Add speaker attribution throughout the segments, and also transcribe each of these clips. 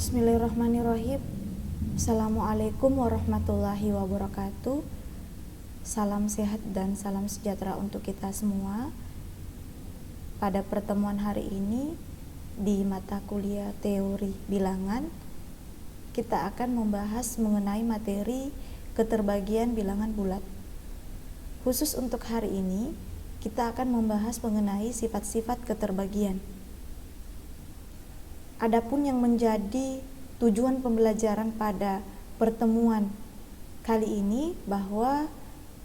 Speaker 1: Bismillahirrahmanirrahim. Assalamualaikum warahmatullahi wabarakatuh. Salam sehat dan salam sejahtera untuk kita semua. Pada pertemuan hari ini di mata kuliah teori bilangan, kita akan membahas mengenai materi keterbagian bilangan bulat. Khusus untuk hari ini, kita akan membahas mengenai sifat-sifat keterbagian. Adapun yang menjadi tujuan pembelajaran pada pertemuan kali ini bahwa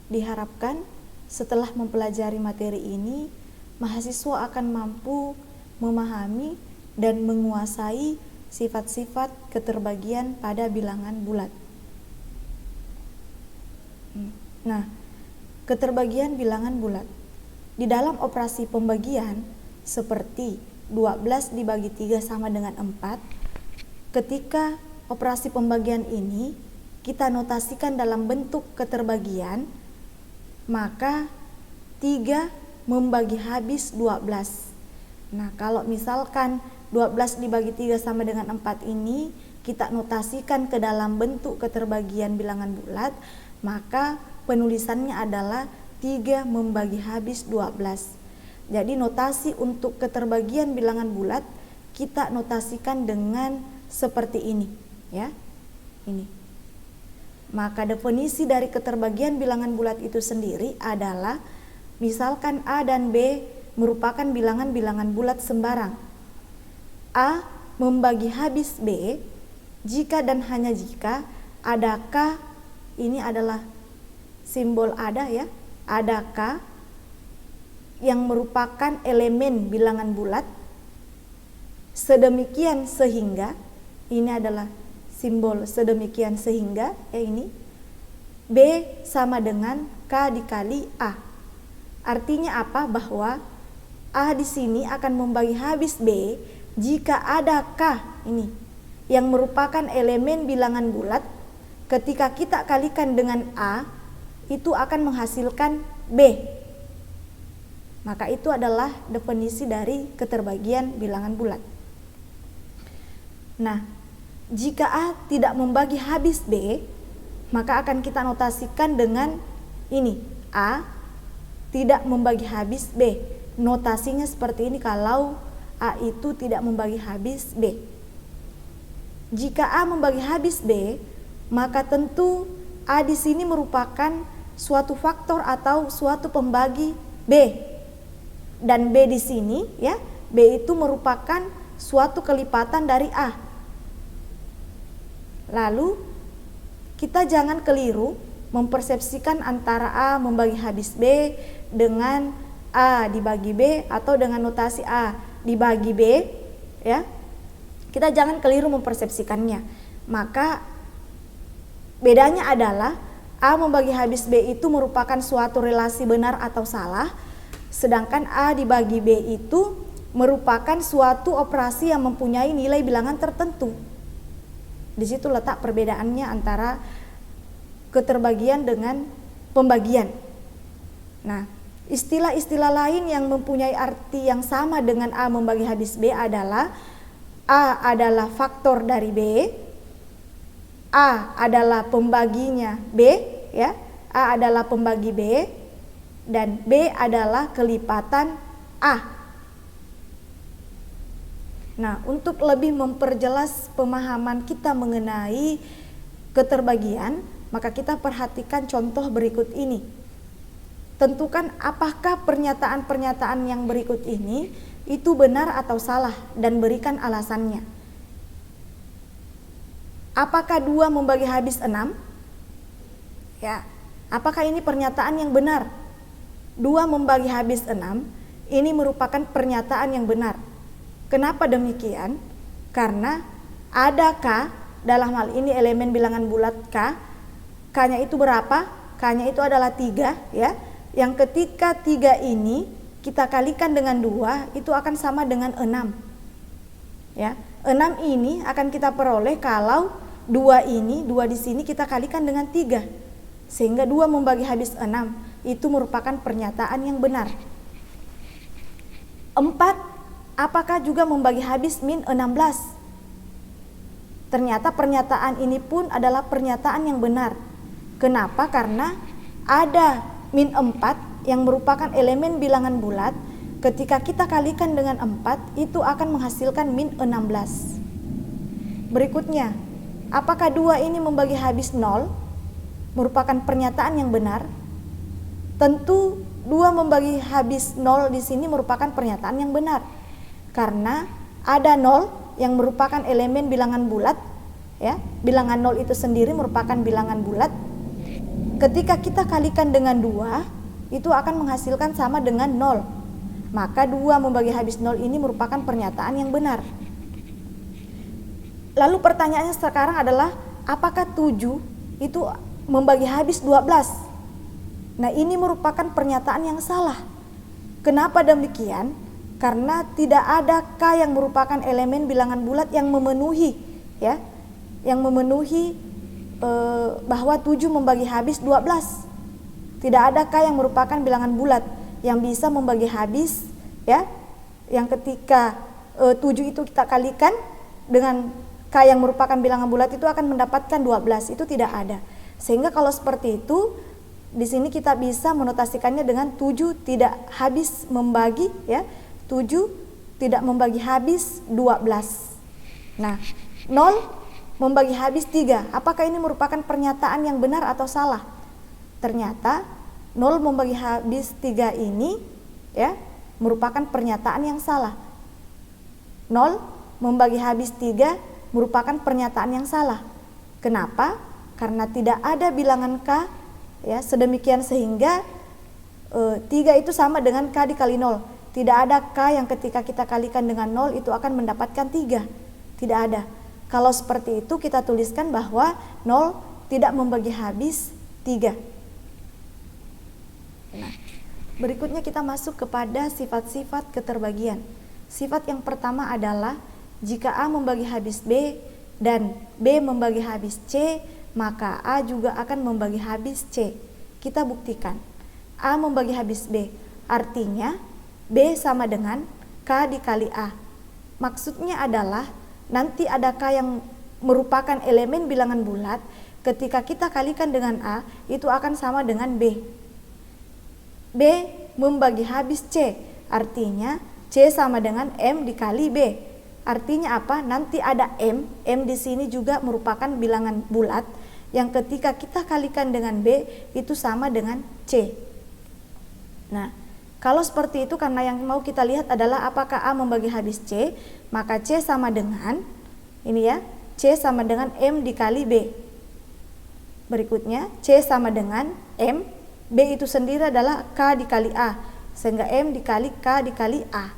Speaker 1: diharapkan setelah mempelajari materi ini, mahasiswa akan mampu memahami dan menguasai sifat-sifat keterbagian pada bilangan bulat. Nah, keterbagian bilangan bulat. Di dalam operasi pembagian seperti 12 dibagi 3 sama dengan 4. Ketika operasi pembagian ini kita notasikan dalam bentuk keterbagian, maka 3 membagi habis 12. Nah, kalau misalkan 12 dibagi 3 sama dengan 4 ini kita notasikan ke dalam bentuk keterbagian bilangan bulat, maka penulisannya adalah 3 membagi habis 12. Jadi notasi untuk keterbagian bilangan bulat kita notasikan dengan seperti ini, ya. Ini. Maka definisi dari keterbagian bilangan bulat itu sendiri adalah misalkan A dan B merupakan bilangan-bilangan bulat sembarang. A membagi habis B jika dan hanya jika adakah, ini adalah simbol ada, ya. Adakah yang merupakan elemen bilangan bulat sedemikian sehingga, ini adalah simbol sedemikian sehingga, ini B sama dengan K dikali A. Artinya apa? Bahwa A di sini akan membagi habis B jika ada K ini yang merupakan elemen bilangan bulat. Ketika kita kalikan dengan A, itu akan menghasilkan B. Maka itu adalah definisi dari keterbagian bilangan bulat. Nah, jika A tidak membagi habis B, maka akan kita notasikan dengan ini, A tidak membagi habis B. Notasinya seperti ini kalau A itu tidak membagi habis B. Jika A membagi habis B, maka tentu A di sini merupakan suatu faktor atau suatu pembagi B. Dan B di sini, ya, B itu merupakan suatu kelipatan dari A. Lalu kita jangan keliru mempersepsikan antara A membagi habis B dengan A dibagi B atau dengan notasi A dibagi B, ya. Kita jangan keliru mempersepsikannya. Maka bedanya adalah A membagi habis B itu merupakan suatu relasi benar atau salah, sedangkan A dibagi B itu merupakan suatu operasi yang mempunyai nilai bilangan tertentu. Di situ letak perbedaannya antara keterbagian dengan pembagian. Nah, istilah-istilah lain yang mempunyai arti yang sama dengan A membagi habis B adalah A adalah faktor dari B, A adalah pembaginya B, ya. A adalah pembagi B, dan B adalah kelipatan A. Nah, untuk lebih memperjelas pemahaman kita mengenai keterbagian, maka kita perhatikan contoh berikut ini. Tentukan apakah pernyataan-pernyataan yang berikut ini itu benar atau salah dan berikan alasannya. Apakah 2 membagi habis 6? Ya, apakah ini pernyataan yang benar? 2 membagi habis 6, ini merupakan pernyataan yang benar. Kenapa demikian? Karena ada K, dalam hal ini elemen bilangan bulat K. K-nya itu berapa? K-nya itu adalah 3, ya. Yang ketika 3 ini kita kalikan dengan 2, itu akan sama dengan 6. Ya, 6 ini akan kita peroleh kalau 2 ini, 2 di sini kita kalikan dengan 3. Sehingga 2 membagi habis 6. Itu merupakan pernyataan yang benar. 4, apakah juga membagi habis min 16? Ternyata pernyataan ini pun adalah pernyataan yang benar. Kenapa? Karena ada min 4 yang merupakan elemen bilangan bulat. Ketika kita kalikan dengan 4, itu akan menghasilkan min 16. Berikutnya, apakah 2 ini membagi habis 0? Merupakan pernyataan yang benar. Tentu 2 membagi habis 0 di sini merupakan pernyataan yang benar. Karena ada 0 yang merupakan elemen bilangan bulat, ya. Bilangan 0 itu sendiri merupakan bilangan bulat. Ketika kita kalikan dengan 2, itu akan menghasilkan sama dengan 0. Maka 2 membagi habis 0 ini merupakan pernyataan yang benar. Lalu pertanyaannya sekarang adalah, apakah 7 itu membagi habis 12? Nah, ini merupakan pernyataan yang salah. Kenapa demikian? Karena tidak ada K yang merupakan elemen bilangan bulat yang memenuhi, ya, yang memenuhi bahwa 7 membagi habis 12. Tidak ada K yang merupakan bilangan bulat yang bisa membagi habis, ya, yang ketika 7 itu kita kalikan dengan K yang merupakan bilangan bulat itu akan mendapatkan 12. Itu tidak ada. Sehingga kalau seperti itu, di sini kita bisa menotasikannya dengan 7 tidak habis membagi, ya. 7 tidak membagi habis 12. Nah, 0 membagi habis 3. Apakah ini merupakan pernyataan yang benar atau salah? Ternyata 0 membagi habis 3 ini, ya, merupakan pernyataan yang salah. 0 membagi habis 3 merupakan pernyataan yang salah. Kenapa? Karena tidak ada bilangan K, ya, sedemikian sehingga 3 itu sama dengan K dikali 0. Tidak ada K yang ketika kita kalikan dengan 0 itu akan mendapatkan 3. Tidak ada. Kalau seperti itu kita tuliskan bahwa 0 tidak membagi habis 3. Nah, berikutnya kita masuk kepada sifat-sifat keterbagian. Sifat yang pertama adalah jika A membagi habis B dan B membagi habis C, maka A juga akan membagi habis C. Kita buktikan. A membagi habis B, artinya B sama dengan K dikali A. Maksudnya adalah nanti ada K yang merupakan elemen bilangan bulat. Ketika kita kalikan dengan A, itu akan sama dengan B. B membagi habis C, artinya C sama dengan M dikali B. Artinya apa? Nanti ada M. M di sini juga merupakan bilangan bulat yang ketika kita kalikan dengan B itu sama dengan C. Nah, kalau seperti itu, karena yang mau kita lihat adalah apakah A membagi habis C, maka C sama dengan, ini ya, C sama dengan M dikali B. Berikutnya, C sama dengan M, B itu sendiri adalah K dikali A, sehingga M dikali K dikali A.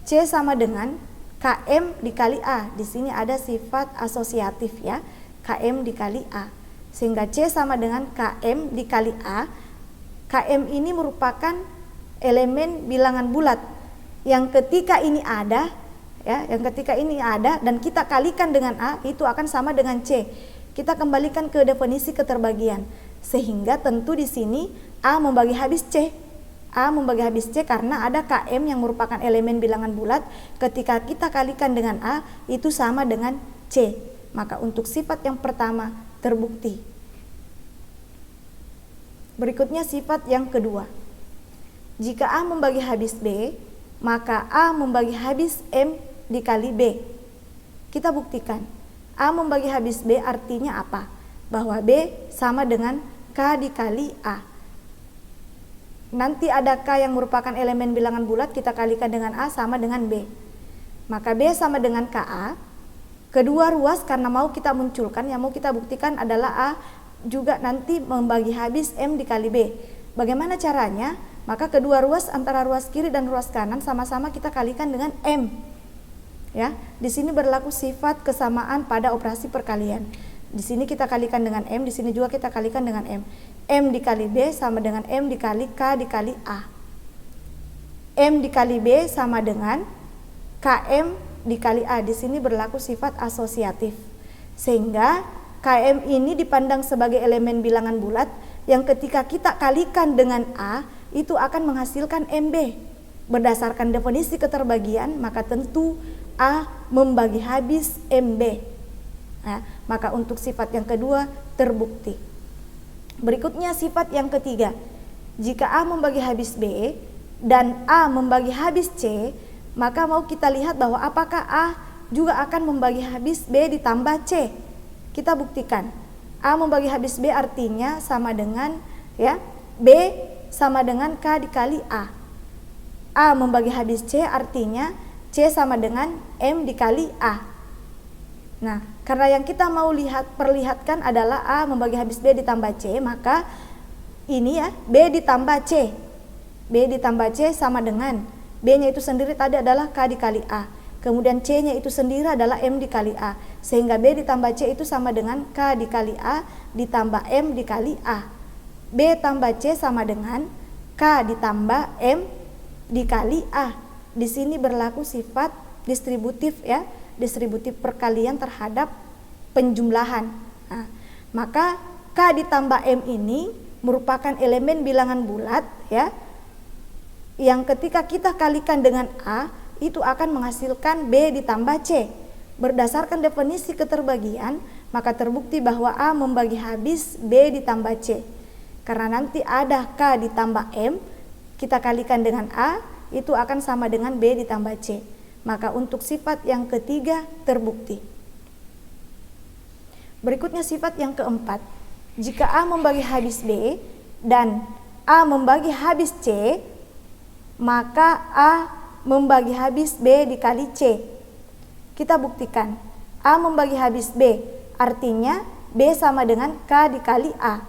Speaker 1: C sama dengan KM dikali A, di sini ada sifat asosiatif ya, KM dikali A. Sehingga C sama dengan KM dikali A, KM ini merupakan elemen bilangan bulat yang ketika ini ada, ya, yang ketika ini ada dan kita kalikan dengan A itu akan sama dengan C. Kita kembalikan ke definisi keterbagian, sehingga tentu di sini A membagi habis C. A membagi habis C karena ada KM yang merupakan elemen bilangan bulat. Ketika kita kalikan dengan A itu sama dengan C. Maka untuk sifat yang pertama terbukti. Berikutnya sifat yang kedua. Jika A membagi habis B, maka A membagi habis M dikali B. Kita buktikan. A membagi habis B artinya apa? Bahwa B sama dengan K dikali A. Nanti ada K yang merupakan elemen bilangan bulat, kita kalikan dengan A sama dengan B. Maka B sama dengan KA. Kedua ruas karena mau kita munculkan, yang mau kita buktikan adalah A juga nanti membagi habis M dikali B. Bagaimana caranya? Maka kedua ruas antara ruas kiri dan ruas kanan sama-sama kita kalikan dengan M. Ya, di sini berlaku sifat kesamaan pada operasi perkalian. Di sini kita kalikan dengan M, di sini juga kita kalikan dengan M. M dikali B sama dengan M dikali K dikali A. M dikali B sama dengan KM dikali A. Di sini berlaku sifat asosiatif. Sehingga KM ini dipandang sebagai elemen bilangan bulat yang ketika kita kalikan dengan A itu akan menghasilkan MB. Berdasarkan definisi keterbagian, maka tentu A membagi habis MB. Ya, maka untuk sifat yang kedua terbukti. Berikutnya sifat yang ketiga. Jika A membagi habis B dan A membagi habis C, maka mau kita lihat bahwa apakah A juga akan membagi habis B ditambah C. Kita buktikan. A membagi habis B artinya sama dengan ya, B sama dengan K dikali A. A membagi habis C artinya C sama dengan M dikali A. Nah, karena yang kita mau perlihatkan adalah A membagi habis B ditambah C, maka ini ya, B ditambah C. B ditambah C sama dengan B-nya itu sendiri tadi adalah K dikali A. Kemudian C-nya itu sendiri adalah M dikali A. Sehingga B ditambah C itu sama dengan K dikali A ditambah M dikali A. B tambah C sama dengan K ditambah M dikali A. Di sini berlaku sifat distributif ya, distributif perkalian terhadap penjumlahan. Nah, maka K ditambah M ini merupakan elemen bilangan bulat ya, yang ketika kita kalikan dengan A itu akan menghasilkan B ditambah C. Berdasarkan definisi keterbagian, maka terbukti bahwa A membagi habis B ditambah C. Karena nanti ada K ditambah M, kita kalikan dengan A, itu akan sama dengan B ditambah C. Maka untuk sifat yang ketiga terbukti. Berikutnya sifat yang keempat. Jika A membagi habis B dan A membagi habis C, maka A membagi habis B dikali C. Kita buktikan. A membagi habis B, artinya B sama dengan K dikali A.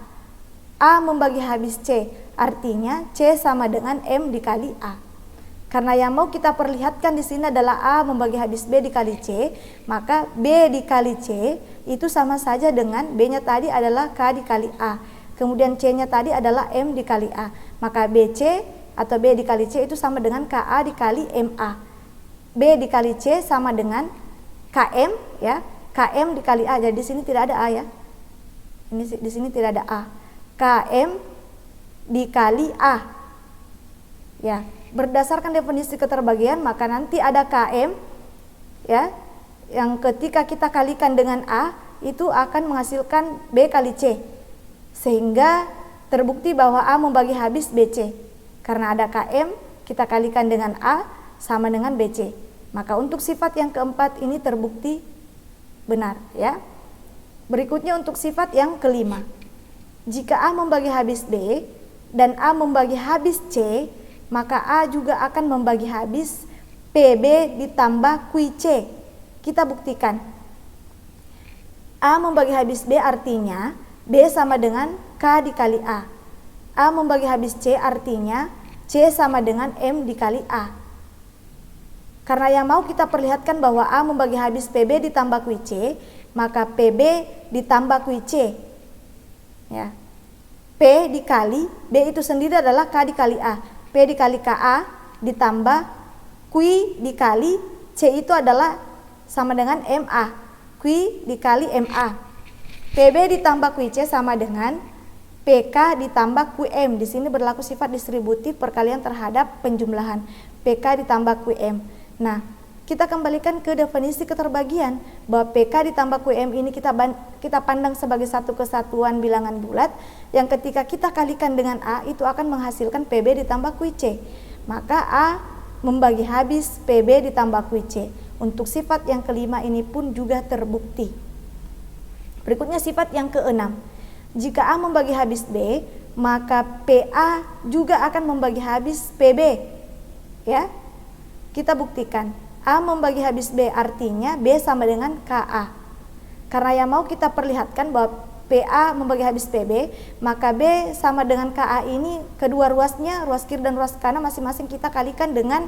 Speaker 1: A membagi habis C, artinya C sama dengan M dikali A. Karena yang mau kita perlihatkan di sini adalah A membagi habis B dikali C, maka B dikali C itu sama saja dengan B-nya tadi adalah K dikali A. Kemudian C-nya tadi adalah M dikali A. Maka BC atau B dikali C itu sama dengan KA dikali MA. B dikali C sama dengan KM ya, KM dikali A. Jadi di sini tidak ada A ya. Ini di sini tidak ada A. KM dikali A. Ya. Berdasarkan definisi keterbagian, maka nanti ada KM ya, yang ketika kita kalikan dengan A itu akan menghasilkan B kali C, sehingga terbukti bahwa A membagi habis BC. Karena ada KM, kita kalikan dengan A sama dengan BC. Maka untuk sifat yang keempat ini terbukti benar ya. Berikutnya untuk sifat yang kelima. Jika A membagi habis B dan A membagi habis C, maka A juga akan membagi habis PB ditambah QC. Kita buktikan. A membagi habis B artinya B sama dengan K dikali A. A membagi habis C artinya C sama dengan M dikali A. Karena yang mau kita perlihatkan bahwa A membagi habis PB ditambah QC, maka PB ditambah QC. Ya. P dikali B itu sendiri adalah K dikali A. P dikali KA ditambah Q dikali C itu adalah sama dengan MA. Q dikali MA. PB ditambah QC sama dengan PK ditambah QM. Di sini berlaku sifat distributif perkalian terhadap penjumlahan. PK ditambah QM. Nah, kita kembalikan ke definisi keterbagian bahwa PK ditambah QM ini kita pandang sebagai satu kesatuan bilangan bulat yang ketika kita kalikan dengan A itu akan menghasilkan PB ditambah QC. Maka A membagi habis PB ditambah QC. Untuk sifat yang kelima ini pun juga terbukti. Berikutnya sifat yang keenam. Jika A membagi habis B, maka PA juga akan membagi habis PB. Ya. Kita buktikan. A membagi habis B artinya B sama dengan KA. Karena yang mau kita perlihatkan bahwa PA membagi habis PB, maka B sama dengan KA ini kedua ruasnya, ruas kiri dan ruas kanan masing-masing kita kalikan dengan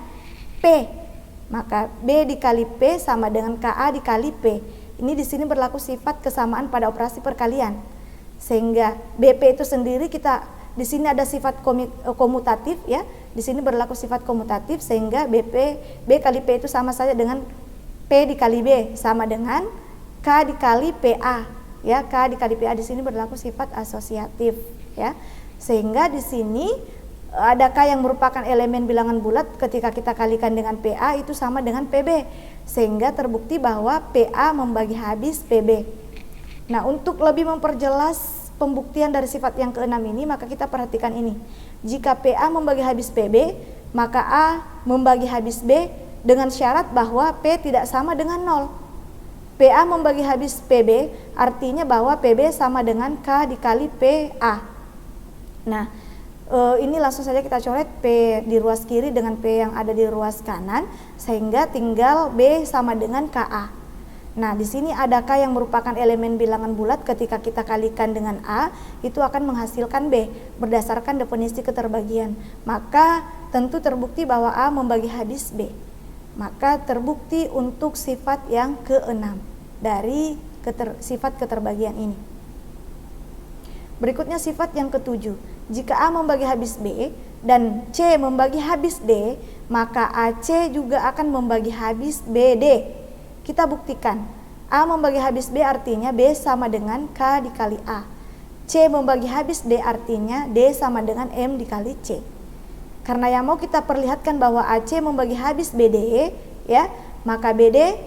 Speaker 1: P. Maka B dikali P sama dengan KA dikali P. Ini di sini berlaku sifat kesamaan pada operasi perkalian. Sehingga BP itu sendiri di sini ada sifat komutatif ya. Di sini berlaku sifat komutatif sehingga B kali P itu sama saja dengan P dikali B sama dengan K dikali PA ya. K dikali PA di sini berlaku sifat asosiatif ya. Sehingga di sini adakah yang merupakan elemen bilangan bulat ketika kita kalikan dengan PA itu sama dengan PB, sehingga terbukti bahwa PA membagi habis PB. Nah, untuk lebih memperjelas pembuktian dari sifat yang keenam ini, maka kita perhatikan ini. Jika PA membagi habis PB, maka A membagi habis B dengan syarat bahwa P tidak sama dengan 0. PA membagi habis PB artinya bahwa PB sama dengan K dikali PA. Nah, ini langsung saja kita coret P di ruas kiri dengan P yang ada di ruas kanan, sehingga tinggal B sama dengan KA. Nah, di sini adakah yang merupakan elemen bilangan bulat ketika kita kalikan dengan A, itu akan menghasilkan B berdasarkan definisi keterbagian. Maka tentu terbukti bahwa A membagi habis B. Maka terbukti untuk sifat yang keenam dari sifat keterbagian ini. Berikutnya sifat yang ketujuh. Jika A membagi habis B dan C membagi habis D, maka AC juga akan membagi habis BD. Kita buktikan. A membagi habis B artinya B sama dengan K dikali A. C membagi habis D artinya D sama dengan M dikali C. Karena yang mau kita perlihatkan bahwa AC membagi habis BD, ya, maka BD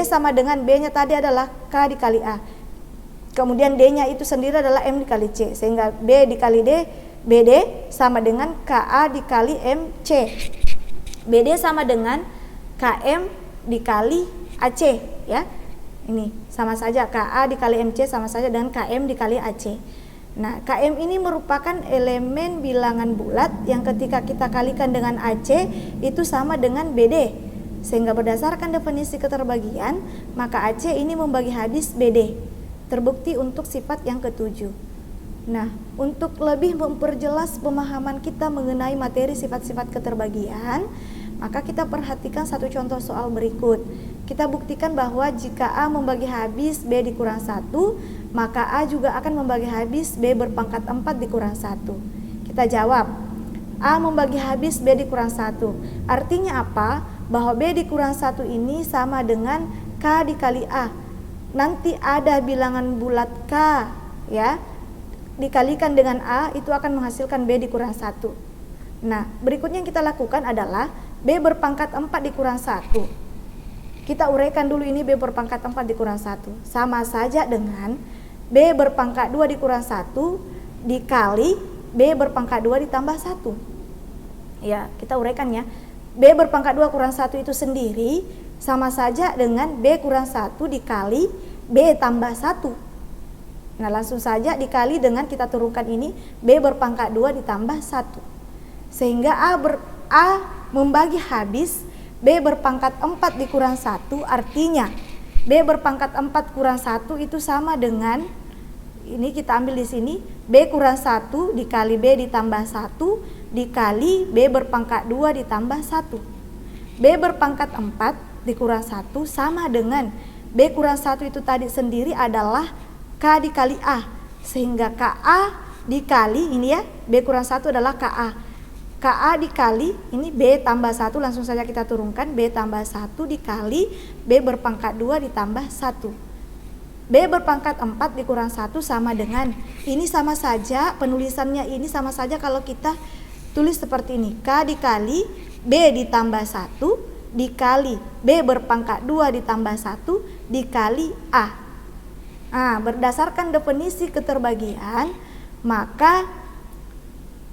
Speaker 1: sama dengan B-nya tadi adalah K dikali A. Kemudian D-nya itu sendiri adalah M dikali C, sehingga B dikali D, BD sama dengan KA dikali MC. BD sama dengan KM dikali AC, ya. Ini sama saja, KA dikali MC sama saja dengan KM dikali AC. Nah, KM ini merupakan elemen bilangan bulat yang ketika kita kalikan dengan AC itu sama dengan BD. Sehingga berdasarkan definisi keterbagian, maka AC ini membagi habis BD. Terbukti untuk sifat yang ketujuh. Nah, untuk lebih memperjelas pemahaman kita mengenai materi sifat-sifat keterbagian, maka kita perhatikan satu contoh soal berikut. Kita buktikan bahwa jika A membagi habis B dikurang 1, maka A juga akan membagi habis B berpangkat 4 dikurang 1. Kita jawab, A membagi habis B dikurang 1. Artinya apa? Bahwa B dikurang 1 ini sama dengan K dikali A. Nanti ada bilangan bulat K, ya, dikalikan dengan A, itu akan menghasilkan B dikurang 1. Nah, berikutnya yang kita lakukan adalah B berpangkat 4 dikurang 1. Kita uraikan dulu ini B berpangkat 4 dikurang 1. Sama saja dengan B berpangkat 2 dikurang 1 dikali B berpangkat 2 ditambah 1. Ya, kita uraikan ya. B berpangkat 2 kurang 1 itu sendiri sama saja dengan B kurang 1 dikali B tambah 1. Nah, langsung saja dikali dengan kita turunkan ini B berpangkat 2 ditambah 1. Sehingga A membagi habis B berpangkat 4 dikurang 1, artinya B berpangkat 4 kurang 1 itu sama dengan, ini kita ambil di sini, B kurang 1 dikali B ditambah 1 dikali B berpangkat 2 ditambah 1. B berpangkat 4 dikurang 1 sama dengan B kurang 1 itu tadi sendiri adalah K dikali A. Sehingga KA dikali, ini ya, B kurang 1 adalah KA. KA dikali, ini B tambah 1, langsung saja kita turunkan, B tambah 1 dikali B berpangkat 2 ditambah 1. B berpangkat 4 dikurang 1 sama dengan, ini sama saja, penulisannya ini sama saja kalau kita tulis seperti ini, K dikali B ditambah 1 dikali B berpangkat 2 ditambah 1 dikali A. Nah, berdasarkan definisi keterbagian, maka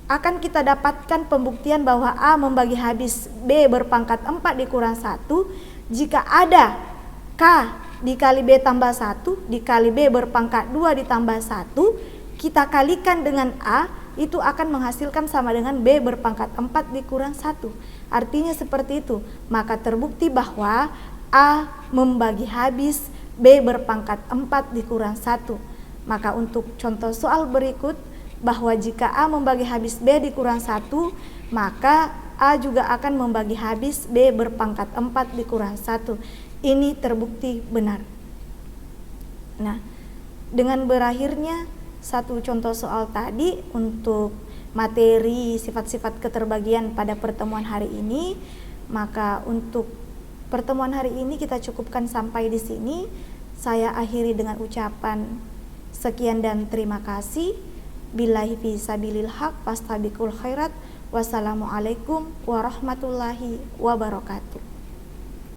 Speaker 1: akan kita dapatkan pembuktian bahwa A membagi habis B berpangkat 4 dikurang 1 jika ada K dikali B tambah 1 dikali B berpangkat 2 ditambah 1, kita kalikan dengan A, itu akan menghasilkan sama dengan B berpangkat 4 dikurang 1. Artinya seperti itu. Maka terbukti bahwa A membagi habis B berpangkat 4 dikurang 1. Maka untuk contoh soal berikut, bahwa jika A membagi habis B dikurang 1, maka A juga akan membagi habis B berpangkat 4 dikurang 1. Ini terbukti benar. Nah, dengan berakhirnya satu contoh soal tadi untuk materi sifat-sifat keterbagian pada pertemuan hari ini, maka untuk pertemuan hari ini kita cukupkan sampai di sini. Saya akhiri dengan ucapan sekian dan terima kasih. Billahi fi sabilil haq fastabiqul khairat. Wassalamualaikum warahmatullahi wabarakatuh.